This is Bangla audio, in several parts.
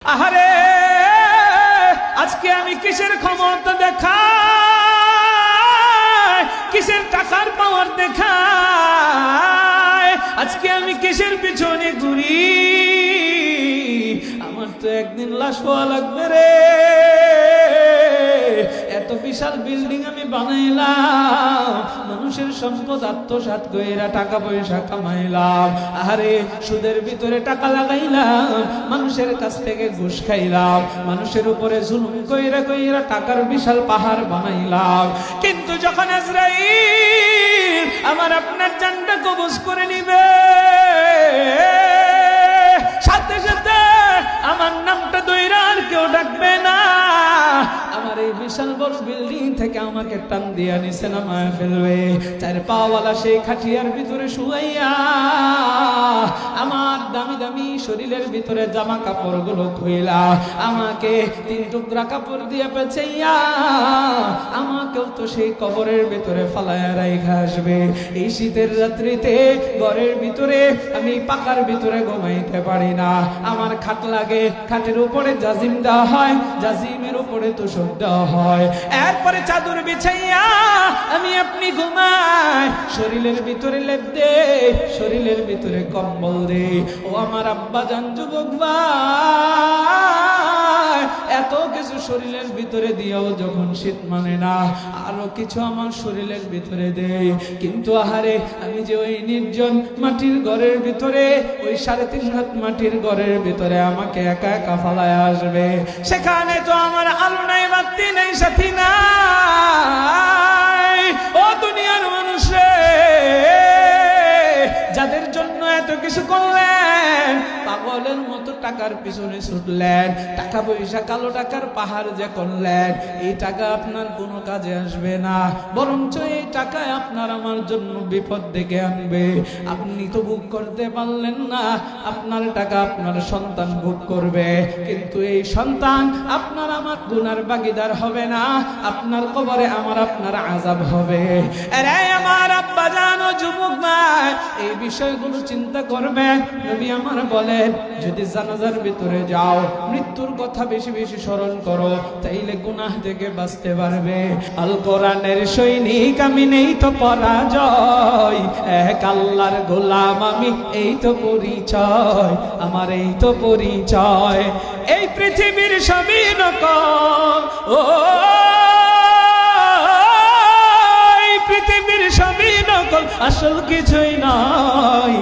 আহারে আজকে আমি কিসের ক্ষমতা দেখাই, কিসের টাকার পাওয়ার দেখাই, আজকে আমি কিসের পিছনে ঘুরি। আমার তো একদিন লাশ হওয়া লাগবে রে। এত বিশাল বিল্ডিং আমি বানাইলাম, মানুষের সম্পদ আত্মসাৎ কইরা টাকা পয়সা কামাইলাম, আরে সুদের ভিতরে টাকা লাগাইলাম, মানুষের কাছ থেকে ঘুষ খাইলাম, মানুষের উপরে জুলুম কইরা কইরা টাকার বিশাল পাহাড় বানাইলাম। কিন্তু যখন আজরাইল আমার আপনার জানটা কবজ করে নিবে, সাথে সাথে আমার নামটা দইরা আর কেউ ডাকবে না। আমার এই বিশাল বড় বিল্ডিং থেকে আমাকে টান দিয়া নিচে নামায় ফেলবে, চার পাওয়ালা সেই খাটিয়ার ভিতরে শুয়াইয়া আমার দামি দামি শরীরের ভিতরে জামা কাপড় গুলো খুইলা আমাকে তিন টুকরা কাপড় দিয়ে পেঁচাইয়া আমাকেও তো সেই কবরের ভিতরে ফালাইয়া রাইখা আসবে। এই শীতের রাত্রিতে ঘরের ভিতরে আমি পাকার ভিতরে ঘুমাইতে পারি না, আমার খাট লাগে, খাটের উপরে জাজিম দেওয়া হয়, জাজিমের উপরে তোষক দেওয়া হয়, এরপরে চাদর বিছাইয়া আমি আপনি ঘুমাই, শরীরের ভিতরে লেপ দে, শরীরের ভিতরে কম্বল দে। ও আমার আব্বা জান যুবক ভাই, এত কিছু শরীরের ভিতরে দিয়েও যখন শীত মানে না, আরো কিছু আমার শরীরের ভিতরে দে। কিন্তু আহারে আমি যে ওই নির্জন মাটির ঘরের ভিতরে, ওই 3.5 হাত মাটির ঘরের ভিতরে আমাকে একা একা ফালায় আসবে, সেখানে তো আমার আলো নাই, বাতি নাই, সাথী নাই। ও দুনিয়ার মানুষ রে, যাদের জন্য এত কিছু করলেন, পাগলের মতো টাকার পিছনে ছুটলেন, টাকা পয়সা কালো টাকার পাহাড় যে করলেন, এই টাকা আপনার কোনো কাজে আসবে না, বরঞ্চ এই টাকায় আপনার আমার জন্য বিপদ ডেকে আনবে। আপনি তো ভোগ করতে পারলেন না, আপনার টাকা আপনার সন্তান ভোগ করবে, কিন্তু এই সন্তান আপনার আমার গুনার ভাগীদার হবে না, আপনার কবরে আমার আপনার আযাব হবে। আরে আমার আব্বা জানো যুবক ভাই, এই বিষয়গুলো চিন্তা করবেন। নবী আমার বলেন, যদি জানাজার ভিতরে যাও, মৃত্যুর কথা বেশি বেশি স্মরণ করো, তাইলে গুনাহ থেকে বাঁচতে পারবে। আল কোরআনের সৈনিক আমি, নেই তো পরাজয়, এক আল্লাহর গোলাম আমি, এই তো পরিচয় আমার, এই তো পরিচয়। এই পৃথিবীর সবই নকল, ও পৃথিবীর সবই নকল, আসল কিছুই নয়,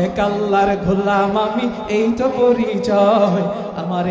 এক আল্লাহর গোলাম আমি, এই তো পরিচয় আমার।